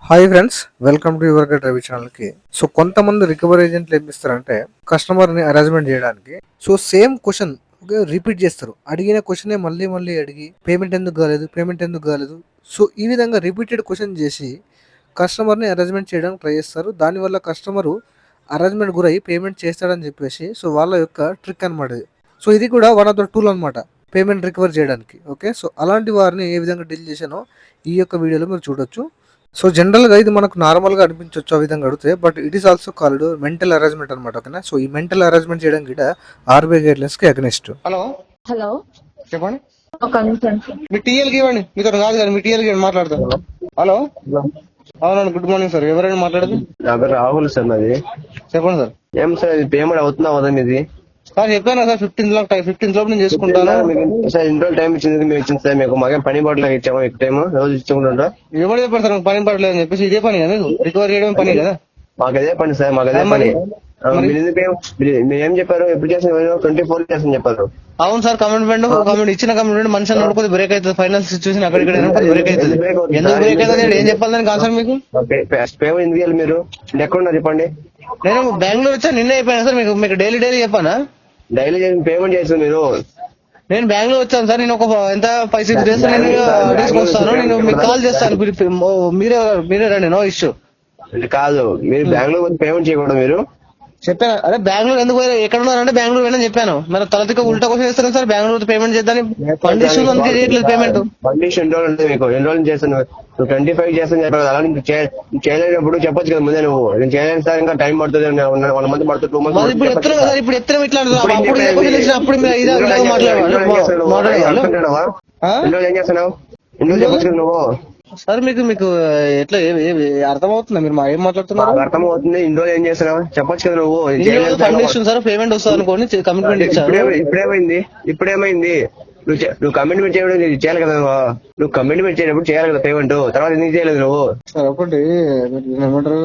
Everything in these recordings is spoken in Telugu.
Hi friends, welcome to your guide Ravi ఛానల్కి. సో కొంతమంది రికవరీ ఏజెంట్లు ఏం చేస్తారంటే కస్టమర్ని అరేంజ్మెంట్ చేయడానికి సేమ్ క్వశ్చన్ రిపీట్ చేస్తారు. అడిగిన క్వశ్చనే మళ్ళీ మళ్ళీ అడిగి పేమెంట్ ఎందుకు కాలేదు. సో ఈ విధంగా రిపీటెడ్ క్వశ్చన్ చేసి కస్టమర్ని అరేంజ్మెంట్ చేయడానికి ట్రై చేస్తారు. దానివల్ల కస్టమరు అరేంజ్మెంట్ గురై పేమెంట్ చేస్తాడని చెప్పేసి వాళ్ళ యొక్క ట్రిక్ అనమాట ఇది. ఇది కూడా వన్ ఆఫ్ ద టూల్ అనమాట పేమెంట్ రికవర్ చేయడానికి. ఓకే, సో అలాంటి వారిని ఏ విధంగా డీల్ చేశానో ఈ యొక్క వీడియోలో మీరు చూడొచ్చు. జనరల్గా ఇది మనకు నార్మల్గా అనిపించవచ్చు ఆ విధంగా అడిగితే, but it is also called mental arrangement అనమాట. ఓకేనా, సో ఈ మెంటల్ అరేంజ్మెంట్ చేయడం కూడా ఆర్బీఐ గైడ్ లైన్స్ కి అగెనిస్ట్. హలో హలో చెప్పండి. ఒక నిమిషం. మీ టీఎల్ కి ఇవ్వండి, మీతో కాదు కదా, మీ టీఎల్ కి మాట్లాడతాను. హలో అవునండి, గుడ్ మార్నింగ్ సార్. ఎవరైనా మాట్లాడదు? నా పేరు రాహుల్ సార్. నాది చెప్పండి సార్. ఏం సార్ ఇది పేమెంట్ అవుతుందా అవుతుంది ఇది? సార్ చెప్పాను సార్, 15th లోపు నేను చేసుకుంటాను. సార్ ఇన్ని రోజులు టైం ఇచ్చింది మేము ఇచ్చింది సార్. మీకు మాకేం పని పడలేక ఇచ్చాము మీకు టైం రోజు ఇచ్చుకుంటుంటా. ఎవరు చెప్పారు సార్ పని పడలేదు అని చెప్పేసి? ఇదే పని కదా మీకు రికవర్ చేయడం పని కదా. మాకు అదే పని సార్, మాకు అదే పని. మీరు ఏం చెప్పారు? ఎప్పుడు చేసిన 24 చేస్తాను చెప్పారు. అవును సార్, కమిట్మెంట్ ఇచ్చిన కమిట్మెంట్ మనిషి నడుకోదు బ్రేక్ అవుతుంది. ఫైనాన్స్ సిచ్యువేషన్ అక్కడిక్కడ బ్రేక్ అవుతుంది. ఎందుకు బ్రేక్ అవుతుంది ఏం చెప్పాలి దానికి ఆన్సర్ మీకు? పేమెంట్ ఎందుకు చేయాలి మీరు? ఎక్కడున్నారు చెప్పండి. నేను బెంగళూరు వచ్చా, నిన్నే అయిపోయాను సార్. మీకు డైలీ చెప్పానా? డైలీ పేమెంట్ చేస్తాను మీరు. నేను బెంగళూరు వచ్చాను సార్. నేను ఒక ఎంత 5-6 days నేను తీసుకొస్తాను. నేను మీకు కాల్ చేస్తాను. మీరే రండి, నో ఇష్యూ. అంటే కాదు, మీరు బెంగళూరు వచ్చి పేమెంట్ చేయకూడదు. మీరు చెప్పాను అదే బెంగళూరు ఎందుకు ఎక్కడ ఉన్నారంటే బెంగళూరు వెళ్ళని చెప్పాను. మరి తలతిక ఉల్టా కోసం చేస్తాను సార్. బెంగళూరు పేమెంట్ చేద్దాం కండిషన్ అందుకే చేయట్లేదు పేమెంట్. కండిషన్ ఎన్ని రోజులు ఉంటుంది మీకు? ఎన్ని రోజులు చేస్తాను? 25 చేస్తాను చెప్పారు. అలా చేయలేనప్పుడు చెప్పొచ్చు కదా ముందే. నువ్వు నేను చేయలేను సార్, ఇంకా టైం పడుతుంది, 1 month పడుతుంది, 2 months. ఇప్పుడు ఎత్తున్నా కదా, ఇప్పుడు ఎత్తున ఇట్లా అప్పుడు ఏం చేస్తున్నావు? ఎన్ని రోజులు చెప్పొచ్చు కదా నువ్వు? సార్ మీకు ఎట్లా అర్థమవుతుందా? మీరు ఏం మాట్లాడుతున్నారు? అర్థం అవుతుంది. ఇన్ని రోజులు ఏం చేస్తున్నావు చెప్పొచ్చు కదా నువ్వు. కండిషన్ సార్ పేమెంట్ వస్తుంది అనుకోండి, కమిట్మెంట్ ఇచ్చారు. ఇప్పుడేమైంది? నువ్వు కమిట్మెంట్ చేయడం చేయాలి కదా. నువ్వు కమిట్మెంట్ చేయనప్పుడు చేయాలి కదా పేమెంట్. తర్వాత ఎందుకు చేయలేదు నువ్వు? సార్ ఒకటి ఏమంటారు,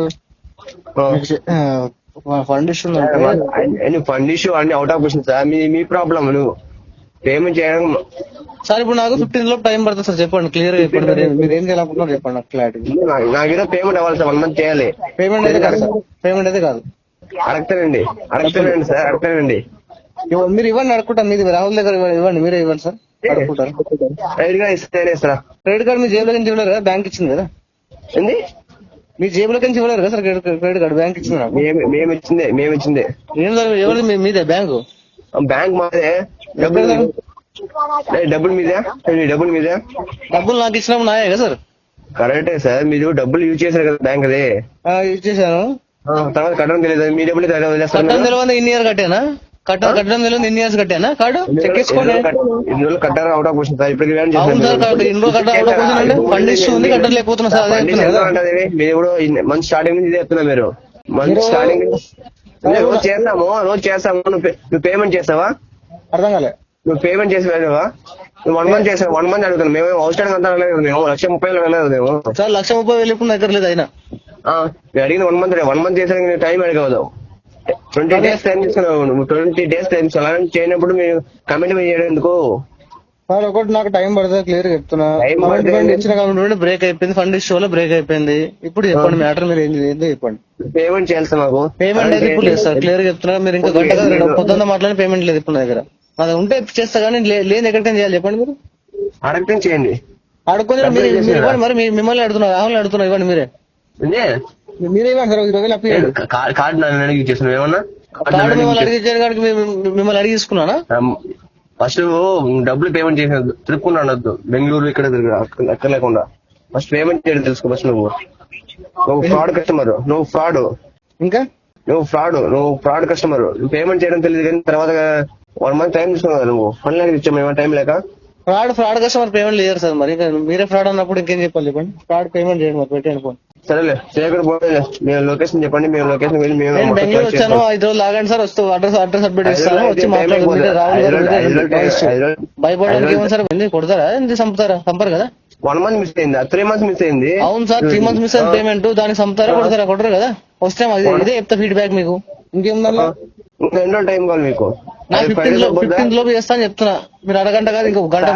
ఫండ్ ఇష్యూ అన్ని out of question sir. Me problem. నువ్వు పేమెంట్ చేయడం సార్. ఇప్పుడు నాకు 15 లోపు టైం పడుతుంది సార్. చెప్పండి, క్లియర్ గా చెప్పండి. మీరు ఏం చేయాలనుకుంటున్నారు చెప్పండి నాకు క్లారిటీ. నాకేదో పేమెంట్ అవ్వాలి సార్, 1 month చేయాలి. పేమెంట్ అయితే కాదు సార్, పేమెంట్ అయితే కాదు. అడగతానండి సార్, అడగతానండి. మీరు ఇవ్వండి, అడుకుంటాను. మీది రాహుల్ దగ్గర ఇవ్వండి, మీరే ఇవ్వండి సార్. అడుకుంటారు. క్రెడిట్ కార్డు మీ జేబులో నుంచి ఇవ్వలేరు కదా, బ్యాంక్ ఇచ్చింది కదా. ఏంది? మీ జేబులో నుంచి ఇవ్వలేరు కదా సార్ క్రెడిట్ కార్డు, బ్యాంక్ ఇచ్చింది. మేము ఇచ్చింది ఏం సార్, ఎవరిది? మీదే బ్యాంకు? బ్యాంక్ మాదే. డబ్బులు మీదే. డబ్బులు నాకు ఇచ్చినప్పుడు నాయే కదా సార్. కరెక్టే సార్, మీరు డబ్బులు యూజ్ చేశారు కదా బ్యాంక్ అది. యూజ్ చేశాను. తర్వాత కట్టడం తెలియదు. మీ డబ్బులు కట్టడం తెలియదు. ఇన్ని ఇయర్ కట్టానా? కట్టడం తెలియదు. ఇన్ని ఇయర్స్ కట్టానా కార్డు? చెక్ చేసుకోండి. ఇన్ని రోజులు కట్టారు అవుట్ ఆఫ్ క్వశ్చన్ సార్. ఇప్పుడు అవును సార్, ఇన్ని రోజులు కట్టారు అవుట్ ఆఫ్ క్వశ్చన్ అంటే ఫండ్ ఇష్యూ ఉంది, కట్టలేకపోతున్నా సార్. మీరు ఇప్పుడు మంచి స్టార్టింగ్ నుంచి చెప్తున్నా. మీరు మంచి స్టార్టింగ్ రోజు చేస్తాము. నువ్వు పేమెంట్ చేస్తావా? అర్థం కాలే. నువ్వు పేమెంట్ చేసి వెళ్ళావా? నువ్వు 1 month చేసావు. 1 month అడుగుతాను. మేము అవసరం అంతా అడగలేదు. మేము 1,30,000 అడగలేదు. మేము సార్ 1,30,000 ఇప్పుడు దగ్గర లేదు. అయినా నేను అడిగిన 1 month చేసానికి టైం అడగవద్దు. 20 days టైం తీసుకున్నావు. నువ్వు 20 days టైం అలా చేయనప్పుడు మీరు కమిట్మెంట్ చేయడం ఎందుకు సార్? ఒకటి నాకు టైం పడుతుంది, క్లియర్ చెప్తున్నా. ఇచ్చిన కమిట్మెంట్ బ్రేక్ అయిపోయింది, ఫండ్ ఇష్యూ వల్ల బ్రేక్ అయిపోయింది. ఇప్పుడు చెప్పండి మ్యాటర్, మీరు ఏందో చెప్పండి. పేమెంట్ చేయాలి మాకు. పేమెంట్ అయితే ఇప్పుడు లేదు సార్, క్లియర్ చెప్తున్నా. మీరు ఇంకా గంట పొద్దున్న మాట్లాడి పేమెంట్ లేదు ఇప్పుడు నా దగ్గర. అది ఉంటే చేస్తా కానీ లేదు. ఎక్కడికైనా చేయాలి చెప్పండి. మీరు అడగటం చేయండి. అడుక్కొని మీరు ఇవ్వండి. మరి మిమ్మల్ని అడుగుతున్నారు, రాహుల్ అడుగుతున్నారు. ఇవ్వండి మీరే ఇవ్వండి సార్. 20,000 అప్పియండి. కార్డు నన్ను అడిగి చేస్తున్నావు ఏమన్నా? కార్డు మిమ్మల్ని అడిగి కాడికి మిమ్మల్ని అడిగి తీసుకున్నానా? ఫస్ట్ డబ్బులు పేమెంట్ చేసిన తిరుక్కున్నాడు బెంగళూరు ఇక్కడ అక్కడ లేకుండా ఫస్ట్ పేమెంట్ చేయడం తెలుసుకో. ఫస్ట్ నువ్వు ఫ్రాడ్ కస్టమర్. నువ్వు ఫ్రాడ్ కస్టమర్. నువ్వు పేమెంట్ చేయడం తెలియదు కానీ తర్వాత 1 month టైం తీసుకున్నావు కదా నువ్వు. పని లేక ఇచ్చాము ఏమైనా టైం లేక. ఫ్రాడ్ కస్టమర్ పేమెంట్ లేదు సార్. మరి మీరే ఫ్రాడ్ అన్నప్పుడు ఇంకేం చెప్పాలి చెప్పండి. ఫ్రాడ్ పేమెంట్ చేయండి, మరి పెట్టండి ఫోన్. సరేలే చేయకుండా పోతే మీరు లొకేషన్ చెప్పండి. మేము లొకేషన్ వెళ్ళి నేను బెంగళూరు వచ్చాను. 5 రోజులు ఆగండి సార్. వస్తూ అడ్రస్ అప్డేట్ ఇస్తాను. వచ్చి మాట్లాడుతుంది. భయపడడానికి ఏమో సార్. కొడతారా? చంపారు కదా. 1 month మిస్ అయింది, 3 months మిస్ అయింది. అవును సార్, 3 months మిస్ అయింది పేమెంట్. దానికి చంపుతారా కొడతారు కదా. వస్తే ఇదే చెప్తా ఫీడ్బ్యాక్ మీకు. ఇంకేముందా? ఇంకా ఎన్నో టైం కావాలి మీకు? నాకు 15 లోపు చేస్తా అని చెప్తున్నా. మీరు అరగంట కాదు ఇంకో గంట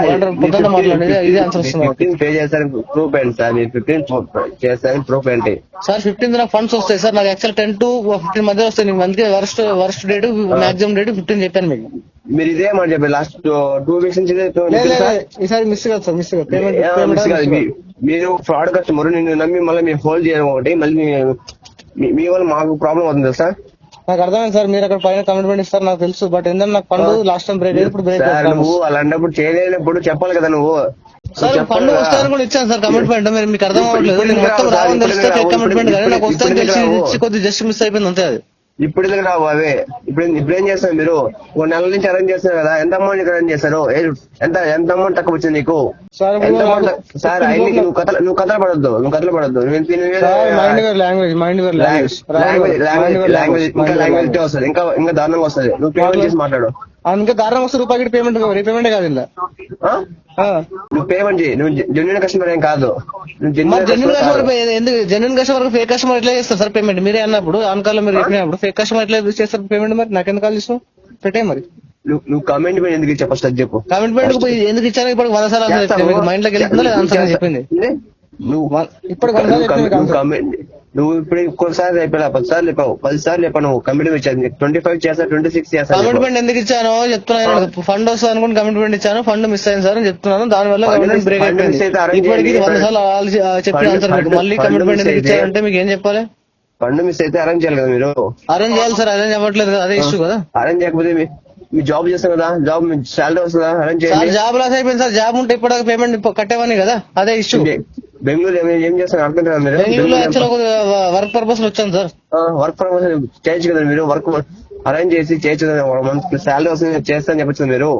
మాట్లాడేది ఇదే ఆన్సర్ వస్తుంది. 15 పే చేస్తారని ప్రూఫ్ ఏంటి సార్? మీరు 15 చేస్తారని ప్రూఫ్ ఏంటి సార్? 15 నాకు ఫండ్స్ వస్తాయి సార్. నాకు యాక్చువల్ 10 to 15 మధ్య వస్తాయి. నీకు అందుకే వర్స్ట్ డేట్ మాక్సిమం డేట్ 15 చెప్పాను మీకు. మీరు ఇదే మాట చెప్పారు లాస్ట్ 2 వీక్స్ నుంచి. ఈసారి మిస్ కాదు సార్, మిస్ కాదు. మిస్ కాదు. మీరు ఫ్రాడ్ కస్టమర్, నిన్ను నమ్మి మళ్ళీ మీరు హోల్డ్ చేయడం ఒకటి, మళ్ళీ మీ వల్ల మాకు ప్రాబ్లం అవుతుంది సార్. నాకు అర్థమైంది సార్. మీరు అక్కడ పైన కమిట్మెంట్ ఇస్తారు నాకు తెలుసు. బట్ ఏంటంటే నాకు ఫండ్ లాస్ట్ టైం బ్రేక్ ఇప్పుడు బ్రేక్. నువ్వు అలాంటప్పుడు చేయలేనప్పుడు చెప్పాలి కదా నువ్వు. సార్ ఫండ్ వస్తాయని కూడా ఇచ్చాను సార్ కమిట్మెంట్. మీరు మీకు అర్థం అవ్వట్లేదు. నేను మొత్తం రావని తెలిస్తే కమిట్మెంట్ కానీ నాకు వస్తాయని తెలిసి కొద్దిగా జస్ట్ మిస్ అయిపోయింది అంతే. అది ఇప్పుడు ఎందుకు రావు అవే? ఇప్పుడు ఏం చేస్తారు మీరు? 1 నెల నుంచి అరేంజ్ చేస్తారు కదా, ఎంత అమౌంట్ అరేంజ్ చేస్తారు? ఎంత అమౌంట్ తక్కువ వచ్చింది నీకు? ఎంత అమౌంట్ సార్? నువ్వు కథలు పడొద్దు. లాంగ్వేజ్ వస్తుంది, ఇంకా దారుణంగా వస్తుంది. నువ్వు పేమెంట్ చేసి మాట్లాడు. అందుకే దారుణంగా వస్తే రూపాయి పేమెంట్ రీపేమెంట్ కాదు ఇలా. నువ్వు పేమెంట్ చేయి. నువ్వు జెన్యున్ కస్టమర్ ఏం కాదు. ఎందుకు జెన్యున్ కస్టమర్ ఫేక్ కస్టమర్ ఎట్లా చేస్తారు సార్ పేమెంట్? మీరే అన్నప్పుడు ఆన్ కాల్ లో మీరు చెప్పినప్పుడు ఫేక్ కస్టమర్ ఎట్లా చేస్తారు పేమెంట్? మరి నాకెందుకు కాల్ చేస్తావు? పెట్టే మరి. నువ్వు కమిట్మెంట్ ఎందుకు ఇచ్చా ఫస్ట్ అది చెప్పు. కమిట్మెంట్ ఎందుకు ఇచ్చాను? ఇప్పుడు 100 సార్లు మైండ్ లోకి వెళ్తుందా లేదా ఆన్సర్ చెప్పింది? ఇప్పుడు నువ్వు ఇప్పుడు ఇంకోసారి అయిపోయా 10 సార్లు చెప్పావు. 10 సార్లు చెప్పావు. నువ్వు కమిట్మెంట్ ఇచ్చాను 25 చేస్తా, 26 చేస్తా. కమిట్మెంట్ ఎందుకు ఇచ్చాను చెప్తున్నాను. ఫండ్ వస్తుంది అనుకుని కమిట్మెంట్ ఇచ్చాను. ఫండ్ మిస్ అయింది సార్ అని చెప్తున్నాను. దాని వల్ల కమిట్మెంట్ బ్రేక్ అయిపోయింది. ఇప్పటికి 100 సార్లు చెప్పిన ఆన్సర్ మీకు. మళ్ళీ కమిట్మెంట్ ఎందుకు ఇచ్చారంటే మీకు ఏం చెప్పాలి? ఫండ్ మిస్ అయితే అరేంజ్ చేయాలి కదా మీరు. అరేంజ్ చేయాలి సార్. అరేంజ్ అవ్వట్లేదు కదా, అదే ఇష్యూ కదా. అరేంజ్ చేయకపోతే మీ జాబ్ చేస్తాం కదా, జాబ్ శాలరీ వస్తుందా? అరేంజ్ చేయాలి. జాబ్ లాస్ అయిపోయింది సార్. జాబ్ ఉంటే ఇప్పుడు పేమెంట్ కట్టేవని కదా, అదే ఇష్యూ. బెంగళూరు ఏం చేస్తారు అర్థం కదా మీరు? బెంగళూరు యాక్చువల్ వర్క్ పర్పస్ లో వచ్చాను సార్. వర్క్ పర్పస్ చేయొచ్చు కదా మీరు. వర్క్ అరేంజ్ చేసి చేయొచ్చు కదా. 1 month శాలరీ వస్తుంది చేస్తా అని చెప్పచ్చు మీరు.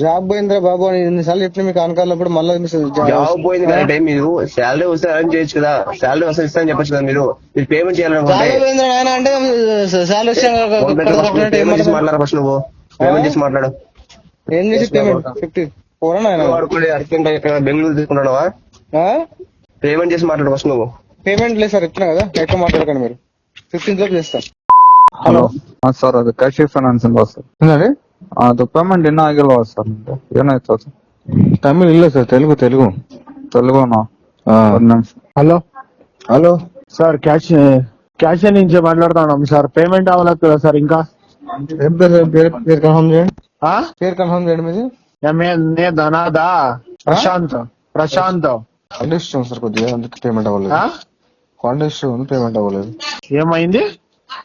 జాబ్ పోయిందిరా బాబు అని ఎన్నిసార్లు చెప్పిన మీకు ఆన్కాలప్పుడు మళ్ళీ జాబ్ పోయింది కరెక్ట్. మీరు శాలరీ వస్తే అరేంజ్ చేయొచ్చు కదా. శాలరీ వస్తే ఇస్తా అని చెప్పచ్చు కదా మీరు. పేమెంట్ చేయాలనుకుంటే అంటే శాలరీ మాట్లాడారు ఫస్ట్. నువ్వు పేమెంట్ చేసి మాట్లాడు. ఏం చేసి పేమెంట్ 50 అర్జెంట్ బెంగళూరు తీసుకుంటావా? పేమెంట్ చేసి మాట్లాడు ఫస్ట్. నువ్వు పేమెంట్ లేదు సార్ చెప్తున్నా కదా, ఎక్కువ మాట్లాడకండి మీరు. 15 లోపు చేస్తాను. ಹಲೋ ಸರ್ ಅದು ಕ್ಯಾಶ್ ಫೈನಾನ್ಸ್ ಇಂದ ಸರ್. ಅದು ಪೇಮೆಂಟ್ ಇನ್ನೂ ಆಗಿಲ್ವಾ ಸರ್? ನಿಮ್ದು ಏನಾಯ್ತು ಸರ್? తమిళ్ ಇಲ್ಲ సార్, తెలుగు తెలుగునా? హలో హలో సార్, క్యాష్ నుంచి మాట్లాడుతున్నాం సార్. పేమెంట్ అవ్వలేదు కదా సార్ ఇంకా. ఏం పేరు కన్ఫర్మ్ చేయండి. పేరు కన్ఫర్మ్ చేయండి మీది. ధనాదా ప్రశాంత్. ఫండ్ ఇష్యూ సార్ కొద్దిగా, అందుకే పేమెంట్ అవ్వలేదు. ఫండ్ ఇష్యూ ఉంది, పేమెంట్ అవ్వలేదు. ఏమైంది?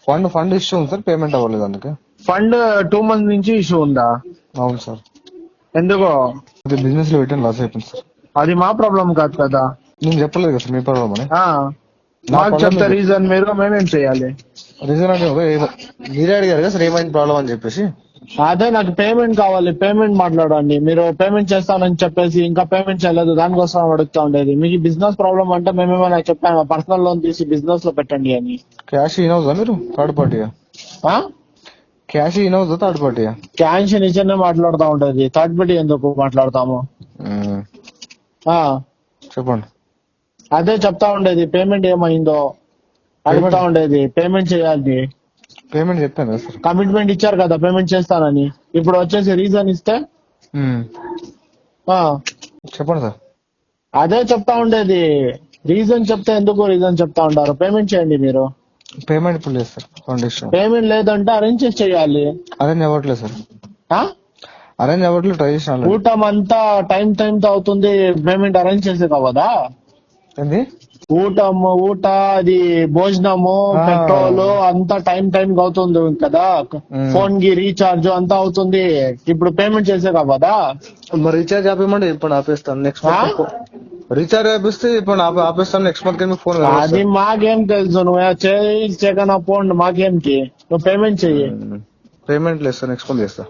ఫండ్ ఇష్యూ ఉంది సార్, పేమెంట్ అవ్వలేదు. అందుకే ఫండ్ 2 months నుంచి ఇష్యూ ఉందా? అవును సార్. ఎందుకో బిజినెస్ లో పెట్టాను, లాస్ అయిపోయింది సార్. అది మా ప్రాబ్లం కాదు కదా. నేను చెప్పలేదు కదా సార్ మీ ప్రాబ్లం అని. మాకు చెప్తే రీజన్ మీరు మేమేం చేయాలి? రీజన్ అంటే మీరే అడిగారు కదా సార్ ఏమైంది ప్రాబ్లం అని చెప్పేసి. అదే నాకు పేమెంట్ కావాలి, పేమెంట్ మాట్లాడండి. మీరు పేమెంట్ చేస్తానని చెప్పేసి ఇంకా పేమెంట్ చేయలేదు, దానికోసం అడుగుతా ఉండేది. మీకు బిజినెస్ ప్రాబ్లం అంటే మేమేమైనా చెప్పాము పర్సనల్ లోన్ తీసి బిజినెస్ లో పెట్టండి అని. క్యాష్ ఇనవుదా మీరు? థర్డ్ పార్టీయా? క్యాష్ ఇనవుదా థర్డ్ పార్టీయా? క్యాష్ నిజంగా మాట్లాడుతూ ఉంటది, థర్డ్ పార్టీ ఎందుకు మాట్లాడతాము? చెప్పండి. అదే చెప్తా ఉండేది. పేమెంట్ ఏమైందో అడుగుతా ఉండేది. పేమెంట్ చేయాలి. పేమెంట్ చెప్పాను కదా సార్. కమిట్మెంట్ ఇచ్చారు కదా పేమెంట్ చేస్తానని. ఇప్పుడు వచ్చేసి రీజన్ ఇస్తే చెప్పండి సార్. అదే చెప్తా ఉండేది. రీజన్ చెప్తే ఎందుకు రీజన్ చెప్తా ఉంటారు? పేమెంట్ చేయండి మీరు. పేమెంట్ ఇప్పుడు లేదు సార్. కండిషన్ పేమెంట్ లేదంటే అరేంజ్ చేయాలి. అరేంజ్ అవ్వట్లేదు సార్. అరేంజ్ అవ్వట్లేదు, ట్రై చేసిన. ఊటం అంతా టైం తో అవుతుంది, పేమెంట్ అరేంజ్ చేసే కావదా? ఏంది? ఊట అది భోజనము, పెట్రోల్ అంతా టైం అవుతుంది కదా. ఫోన్ కి రీఛార్జ్ అంతా అవుతుంది. ఇప్పుడు పేమెంట్ చేసే కావదా? మరి రీఛార్జ్ ఆపేయమంటే ఇప్పుడు ఆపేస్తాను. నెక్స్ట్ మంత్ రీఛార్జ్ ఆపిస్తే ఇప్పుడు ఆపేస్తాను. నెక్స్ట్ మంత్ కి ఫోన్. అది మాకేం తెలుసు, నువ్వు చేయకనా ఫోన్ మాకేంటి? నువ్వు పేమెంట్ చెయ్యి. పేమెంట్ లేదు సార్, నెక్స్ట్ మంత్ చేస్తా.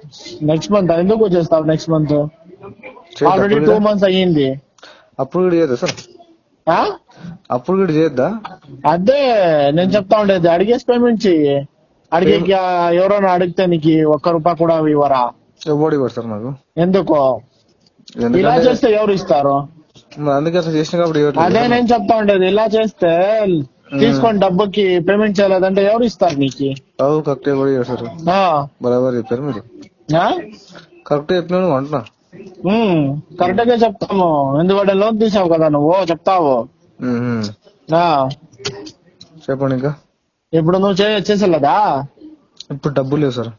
నెక్స్ట్ మంత్ ఎందుకు చేస్తావు? నెక్స్ట్ మంత్ ఆల్రెడీ 2 months అయ్యింది. అప్పుడు కూడా చేయద్దా సార్? అప్పుడు కూడా చేయొద్దా? అదే నేను చెప్తా ఉండేది. అడిగేసి పేమెంట్ చెయ్యి. అడిగే ఎవరైనా అడిగితే నీకు ₹1 కూడా ఇవ్వరా? ఎవడు ఇవ్వరు సార్ నాకు. ఎందుకో ఇలా చేస్తే ఎవరు ఇస్తారు? అందుకే అసలు చేసిన కాబట్టి. అదే నేను చెప్తా ఉండేది. ఇలా చేస్తే తీసుకొని డబ్బుకి పేమెంట్ చేయలేదంటే ఎవరు ఇస్తారు నీకు? కరెక్ట్. ఎవరు సార్ బరాబర్ చెప్పారు మీరు. కరెక్ట్ చెప్పినాను అంటున్నా. కరెక్ట్ గా చెప్తాము, ఎందుకంటే లోన్ తీసావు కదా నువ్వు చెప్తావు. ఆ, చెప్పండి ఇంకా. ఇప్పుడు నువ్వు చేసేలేదా? ఇప్పుడు డబ్బులు లేవు సార్.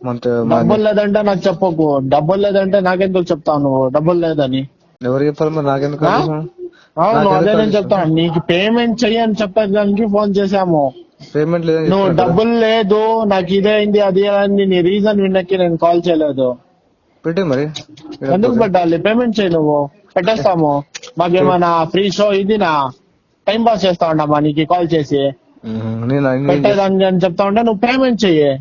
డబ్బులు లేదంటే నాకు చెప్పకు, డబ్బులు లేదంటే నాకెందుకు చెప్తావు నువ్వు డబ్బులు లేదని? ఎవరు చెప్పాలి మరి? నాకెందుకు? అవును, అదే నేను చెప్తాను. నీకు పేమెంట్ చెయ్యని చెప్పడానికి ఫోన్ చేశాము. పేమెంట్ లేదు. నువ్వు డబ్బులు లేదు, నాకు ఇదే అయింది అదే అయింది నీ రీజన్ విన్నకి నేను కాల్ చేయలేదు. పెట్టే మరి. ఎందుకు పెట్టాలి? పేమెంట్ చేయి, నువ్వు పెట్టేస్తాము. మాకేమైనా ఫ్రీ షో ఇది నా టైం పాస్ చేస్తా ఉండమ్మా నీకు కాల్ చేసి పెట్టేదాన్ని అని చెప్తా ఉంటే నువ్వు పేమెంట్ చెయ్యి.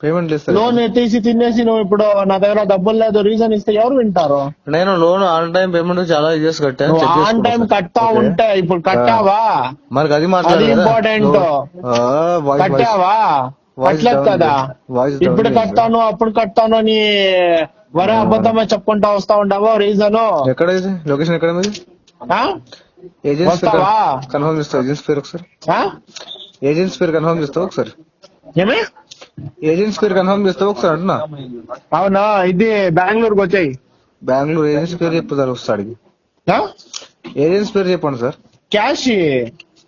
పేమెంట్ లేదు. లోన్ తీసి తినేసి నువ్వు ఇప్పుడు నా దగ్గర డబ్బులు లేదు రీజన్ ఇస్తే ఎవరు వింటారు? నేను లోన్ ఆన్ టైం పేమెంట్ చాలా ఇయర్స్ కట్టాను. ఆన్ టైం కట్టా ఉంటే ఇప్పుడు కట్టావా? మరి అది అది ఇంపార్టెంట్. కట్టావా? కట్టలేదు కదా. ఇప్పుడు కట్టాను అప్పుడు కట్టాను అని వరే అబద్ధమే చెప్పుకుంటా వస్తా ఉండవా రీజన్? ఎక్కడ లొకేషన్ ఎక్కడ మీది? ఏజెన్సీ కన్ఫర్మ్ చేస్తావు? ఏజెన్సీ పేరు ఒకసారి. ఏజెన్సీ పేరు కన్ఫర్మ్ చేస్తావు ఒకసారి? ఏమే ఏజెన్సీ పేరు కన్ఫర్మ్ చేస్తావు ఒకసారి అంటున్నా. అవునా, ఇది బెంగళూరుకి వచ్చాయి. బెంగళూరు ఏజెన్సీ పేరు చెప్తారు వస్తాడికి. ఏజెన్సీ పేరు చెప్పండి సార్. క్యాష్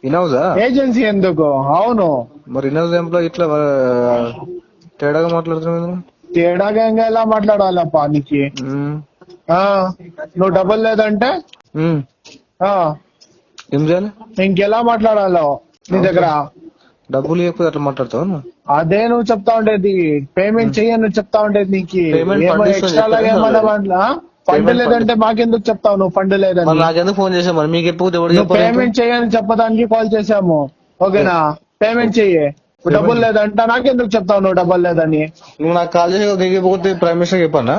ఇనౌజా ఏజెన్సీ ఎందుకు? అవును, మరి ఇనౌజ్ ఎంప్లాయ్ ఇట్లా తేడాగా మాట్లాడుతున్నావు. తేడాగా ఎలా మాట్లాడాలప్పా నీకు? నువ్వు డబ్బులు లేదంటే ఏం చేయాలి? ఇంకెలా మాట్లాడాలో నీ దగ్గర? డబ్బులు ఇవ్వకపోతే అట్లా మాట్లాడతావు? అదే నువ్వు చెప్తా ఉండేది. పేమెంట్ చెయ్యని నువ్వు చెప్తా ఉండేది. నీకు ఎక్స్ట్రా లాగా ఏమన్నా ఫండ్ లేదంటే మాకెందుకు చెప్తావు నువ్వు ఫండ్ లేదని? నాకెందుకు ఫోన్ చేసావు మరి? మీకు ఎప్పుడు పేమెంట్ చెయ్యని చెప్పడానికి కాల్ చేసాము. ఓకేనా? పేమెంట్ చెయ్యి. డబ్బులు లేదంట నాకెందుకు చెప్తావు నువ్వు డబ్బులు లేదని? నువ్వు నాకు కాల్ చేసి ఇవ్వకపోతే ప్రైమ్ మినిస్టర్ చెప్పానా?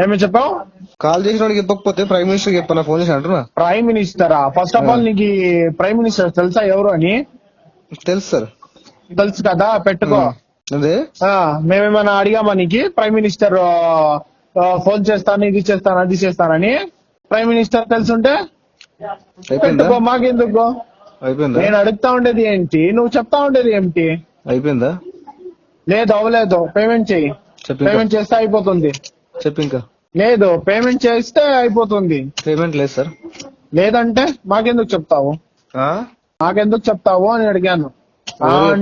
ఏమి చెప్పావు? కాల్ చేసిన వాడికి ఇవ్వకపోతే ప్రైమ్ మినిస్టర్ చెప్పాను ఫోన్ చేసి అంటున్నా. ప్రైమ్ మినిస్టరా? ఫస్ట్ ఆఫ్ ఆల్ నీకు ప్రైమ్ మినిస్టర్ తెలుసా ఎవరు అని? తెలుసు సార్. తెలుసు కదా, పెట్టుకో. అదే మేమేమైనా అడిగామా నీకు? ప్రైమ్ మినిస్టర్ ఫోన్ చేస్తాను ఇది చేస్తాను అది చేస్తానని ప్రైమ్ మినిస్టర్ తెలుసుంటే పెట్టుకో, మాకెందుకు? అయిపోయిందా? నేను అడుగుతా ఉండేది ఏంటి, నువ్వు చెప్తా ఉండేది ఏంటి? అయిపోయిందా? లేదు, అవ్వలేదు. పేమెంట్ చెయ్యి. పేమెంట్ చేస్తే అయిపోతుంది. చెప్పు ఇంకా. లేదు, పేమెంట్ చేస్తే అయిపోతుంది. పేమెంట్ లేదు సార్. లేదంటే మాకెందుకు చెప్తావు? నాకెందుకు చెప్తావు అని అడిగాను.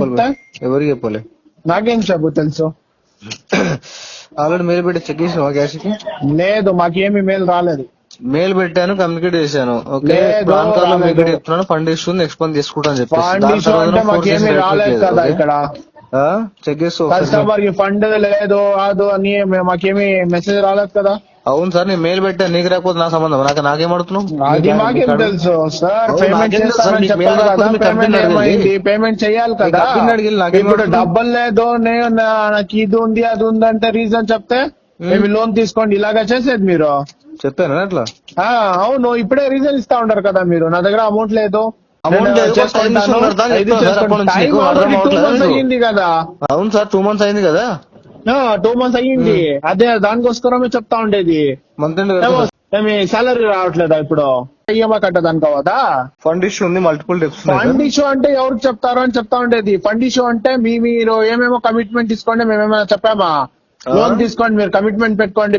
అంటే ఎవరికి చెప్పలే. నాకేం చెప్పు తెలుసు. ఆల్రెడీ మెయిల్ పెట్టి చెక్ చేసినావా క్యాష్ కి? లేదు, మాకేమి మెయిల్ రాలేదు. మెయిల్ పెట్టాను, కమ్యూనికేట్ చేశాను. చెప్తున్నాను ఫండ్ ఇష్యూ నెక్స్ట్ మంత్ తీసుకుంటాను చెప్పి. ఫండ్ ఇష్యూ అంటే మాకేమి రాలేదు కదా. ఇక్కడ చెక్ చేస్తూ కస్టమర్ కి ఫండ్ లేదు అది అని మాకేమి మెసేజ్ రాలేదు కదా. అవును సార్, నేను మెయిల్ పెట్టాను, నీకు రాకపోతే నా సంబంధం. నాకేం అడుగుతున్నావు? అది మాకేం తెలుసు సార్. పేమెంట్ చేస్తానని చెప్పాను కదా. పేమెంట్ ఏమైంది? పేమెంట్ చెయ్యాలి కదా. ఇప్పుడు డబ్బులు లేదు, నేను నాకు ఇది ఉంది అది ఉంది అంటే రీజన్ చెప్తే మేము లోన్ తీసుకోండి ఇలాగా చేసేది మీరు. చెప్పాను అట్లా. అవును, ఇప్పుడే రీజన్ ఇస్తా ఉంటారు కదా మీరు. నా దగ్గర అమౌంట్ లేదు, అయ్యింది కదా. అవును సార్, 2 months అయింది కదా. 2 months అయ్యింది. అదే దానికోసమే చెప్తా ఉండేది. మేము సాలరీ రావట్లేదా ఇప్పుడు? ఈఎంఐ కట్టదానికి అవదా? ఫండ్ ఇష్యూ ఉంది, మల్టిపుల్ డెప్స్. ఫండ్ ఇష్యూ అంటే ఎవరికి చెప్తారో అని చెప్తా ఉండేది. ఫండ్ ఇష్యూ అంటే మీరు ఏమేమో కమిట్మెంట్ తీసుకోండి, మేమేమైనా చెప్పామా? లోన్ తీసుకోండి, మీరు కమిట్మెంట్ పెట్టుకోండి,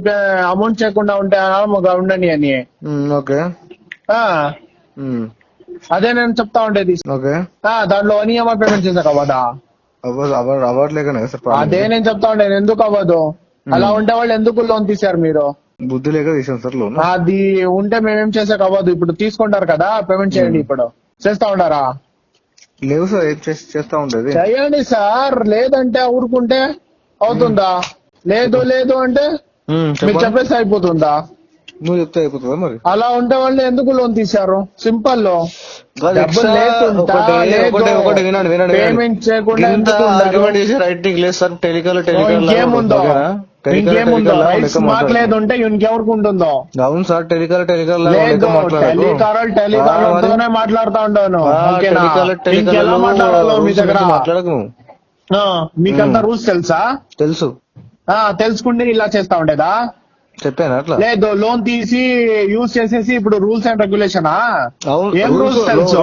అమౌంట్ చేయకుండా ఉంటే ఆరాముగా ఉండండి అని. ఓకే, అదే నేను చెప్తా ఉండేది. దాంట్లో అనియమ పేమెంట్ చేశాక అవ్వదా? అవ్వట్లేకనే సార్. అదే నేను చెప్తా ఉండేది, ఎందుకు అవ్వదు? అలా ఉండే వాళ్ళు ఎందుకు లోన్ తీశారు మీరు? బుద్ధి లేక తీసాను సార్ లోన్. అది ఉంటే మేమేం చేసాక అవ్వదు. ఇప్పుడు తీసుకుంటారు కదా, పేమెంట్ చేయండి. ఇప్పుడు చేస్తా ఉండారా? లేవు సార్, ఏం చేస్తా ఉండేది. చేయండి సార్. లేదంటే ఊరుకుంటే అవుతుందా? లేదు లేదు అంటే మీరు చెప్పేసి అయిపోతుందా? నువ్వు చెప్తే అయిపోతుందా మరి? అలా ఉండే వాళ్ళు ఎందుకు లోన్ తీశారు? సింపుల్ లో పేమెంట్ చేయకుండా ఇంకేముందో రైట్స్ మాకు లేదు ఉంటే ఇంకెవరికి ఉంటుందో? అవును సార్, టెలికాలర్ మాట్లాడుతా ఉంటాను. ఇంకెలా మాట్లాడాలో మీ దగ్గర మాట్లాడకు. మీకంతా రూల్స్ తెలుసా? తెలుసు. తెలుసుకుంటే ఇలా చేస్తా ఉండేదా? చెప్పాను అట్లా. లేదు, లోన్ తీసి యూజ్ చేసేసి ఇప్పుడు రూల్స్ అండ్ రెగ్యులేషనా? ఏం రూల్స్ తెలుసు?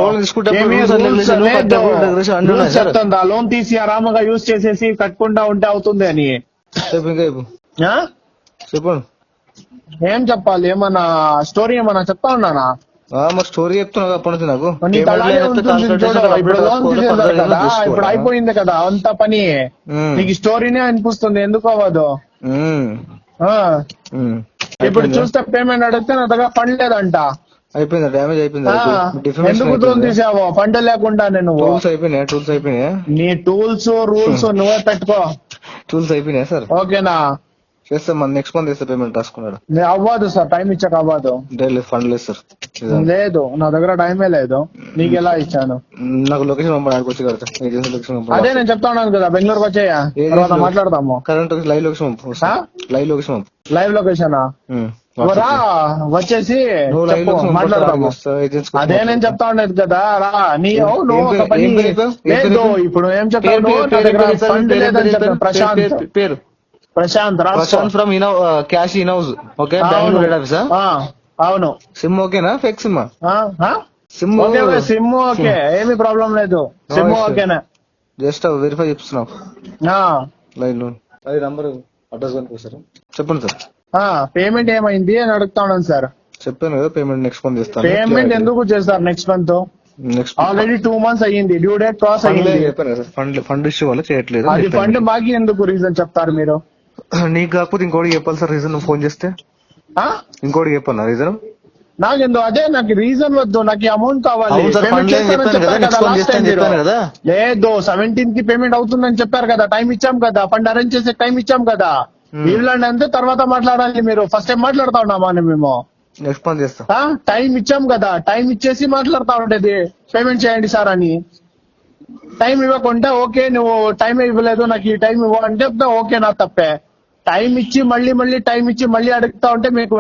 చెప్తుందా లోన్ తీసి ఆరాముగా యూజ్ చేసేసి కట్టకుండా ఉంటే అవుతుంది అని? చెప్పు ఇంకా చెప్పు ఆ? చెప్పండి. ఏం చెప్పాలి? ఏమన్నా స్టోరీ ఏమన్నా చెప్తా ఉన్నానా? మరి స్టోరీ చెప్తున్నావు అప్పటి నుంచి నాకు. నీ తలాగే ఉంటుంది చూడు. ఇప్పుడు లోన్ తీసేసారు కదా, ఇప్పుడు అయిపోయింది కదా అంత పని. నీకు స్టోరీనే అనిపిస్తుంది, ఎందుకు అవ్వదు? ఆ. ఇప్పుడు చూస్తే పేమెంట్ అడిగితే నా దగ్గర ఫండ్ లేదంట. అయిపోయింది, డ్యామేజ్ అయిపోయింది. ఎందుకు లోన్ తీసావు? ఫండ్ లేకుండానే నువ్వు. టూల్స్ అయిపోయినాయి. నీ టూల్స్ రూల్స్ నువ్వే పెట్టుకో. టూల్స్ అయిపోయినాయి సార్. ఓకేనా? చేస్తాం, నెక్స్ట్ మంత్ చేస్తే పేమెంట్ రాసుకున్నాడు. అవ్వదు సార్, టైం ఇచ్చాక అవ్వదు. ఫండ్ లేదు సార్. లేదు, నా దగ్గర టైమే లేదు. నీకు ఎలా ఇచ్చాను? నాకు లొకేషన్ పంపడానికి వచ్చి కడతా. లొకేషన్ అదే నేను చెప్తా ఉన్నాను కదా, బెంగళూరుకి వచ్చేయా, తర్వాత మాట్లాడతాము. Current live location live location live location రా, వచ్చేసి చెప్పు, మాట్లాడతాము. అదే నేను చెప్తా ఉండేది కదా, రా. నువ్వు ఒక పని లేదు. ఇప్పుడు ఏం చెప్తావు? నా దగ్గర ఫండ్ లేదని చెప్పాను. పేరు Prashant from cash in house. Okay, Bengaluru head ఆఫీసా? అవును. సిమ్ ఓకేనా? Fake sim? Sim sim okay, ఏమి ప్రాబ్లం లేదు. సిమ్ ఓకేనా? జస్ట్ వెరిఫై చేస్తున్నావు లైన్ లో. అది నంబర్ అడ్రస్ కనిపిస్తారు. చెప్పండి సార్. పేమెంట్ ఏమైంది అని అడుగుతా ఉన్నాను సార్. చెప్పాను కదా, పేమెంట్ నెక్స్ట్ మంత్ చేస్తాను. పేమెంట్ ఎందుకు చేస్తారు నెక్స్ట్ మంత్? ఆల్రెడీ 2 months అయ్యింది, డ్యూ డేట్ క్రాస్ అయ్యింది. ఫండ్ ఇష్యూ వల్ల చేయట్లేదు. అది ఫండ్ బాకీ ఎందుకు రీజన్ చెప్తారు మీరు? నీకు కాకపోతే ఇంకోటి చెప్పాలి సార్ రీజన్. ఫోన్ చేస్తే ఇంకోటి చెప్పాను రీజన్. నాకెందుకు? అదే నాకు రీజన్ వద్దు, నాకు అమౌంట్ కావాలి. లేదు, 17th కి పేమెంట్ అవుతుందని చెప్పారు కదా, టైం ఇచ్చాం కదా, ఫండ్ అరేంజ్ చేసే టైం ఇచ్చాం కదా. వీళ్ళండి అంతే, తర్వాత మాట్లాడాలి. మీరు ఫస్ట్ టైం మాట్లాడుతా ఉన్నామా మేము? నెక్స్ట్ మంత్ చేస్తా. టైం ఇచ్చాం కదా, టైం ఇచ్చేసి మాట్లాడుతా ఉండేది పేమెంట్ చేయండి సార్ అని. టైం ఇవ్వకుంటే ఓకే, నువ్వు టైం ఇవ్వలేదు నాకు ఈ టైం ఇవ్వ అంటే ఓకే, నా తప్పే. టైం ఇచ్చి మళ్ళీ టైం ఇచ్చి మళ్ళీ అడుగుతా ఉంటే మీకు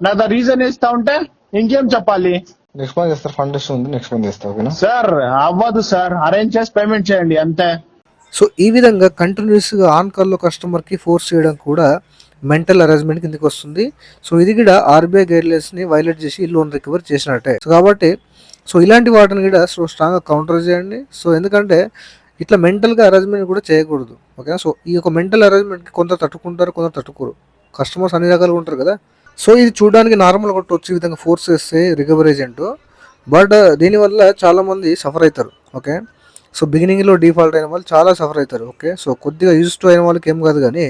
నాకు రీజన్ ఇస్తా ఉంటే ఇంకేం చెప్పాలి? నెక్స్ట్ మంత్ చేస్తారు. ఫండ్ ఇష్యూ ఉంది, నెక్స్ట్ మంత్ చేస్తా. ఓకేనా సార్? అవ్వదు సార్, అరేంజ్ చేసి పేమెంట్ చేయండి అంతే. సో ఈ విధంగా కంటిన్యూస్గా ఆన్ కాల్లో కస్టమర్కి ఫోర్స్ చేయడం కూడా మెంటల్ అరేంజ్మెంట్ కిందకి వస్తుంది. సో ఇది కూడా ఆర్బీఐ గైడ్లైన్స్ని వైలేట్ చేసి లోన్ రికవర్ చేసినట్టే. సో కాబట్టి ఇలాంటి వాటిని కూడా స్ట్రాంగ్గా కౌంటర్ చేయండి. సో ఎందుకంటే ఇట్లా మెంటల్గా అరేంజ్మెంట్ కూడా చేయకూడదు. ఓకే, సో ఈ యొక్క మెంటల్ అరేంజ్మెంట్కి కొందరు తట్టుకుంటారు, కొందరు తట్టుకోరు. కస్టమర్స్ అన్ని రకాలుగా ఉంటారు కదా. సో ఇది చూడడానికి నార్మల్ కొట్టవచ్చు ఈ విధంగా ఫోర్స్ చేస్తే రికవరీ ఏజెంట్. బట్ దీనివల్ల చాలామంది సఫర్ అవుతారు. ఓకే, సో బిగినింగ్లో డిఫాల్ట్ అయిన వాళ్ళు చాలా సఫర్ అవుతారు. ఓకే, సో కొద్దిగా యూజ్ టు అయిన వాళ్ళకి ఏం కాదు, కానీ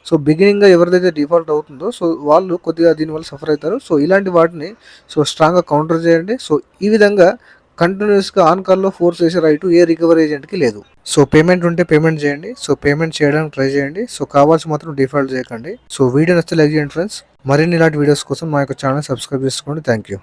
సో బిగినింగ్గా ఎవరిదైతే డిఫాల్ట్ అవుతుందో సో వాళ్ళు కొద్దిగా దీనివల్ల సఫర్ అవుతారు. సో ఇలాంటి వాటిని స్ట్రాంగ్గా కౌంటర్ చేయండి. సో ఈ విధంగా కంటిన్యూస్గా ఆన్ కాల్లో ఫోర్స్ చేసే రైట్ ఏ రికవరీ ఏజెంట్కి లేదు. సో పేమెంట్ ఉంటే పేమెంట్ చేయండి. సో పేమెంట్ చేయడానికి ట్రై చేయండి. సో కావాల్సి మాత్రం డిఫాల్ట్ చేయకండి. సో వీడియో నచ్చితే లైక్ చేయండి ఫ్రెండ్స్. మరిన్ని ఇలాంటి వీడియోస్ కోసం మా యొక్క ఛానల్ సబ్స్క్రైబ్ చేసుకోండి. Thank you.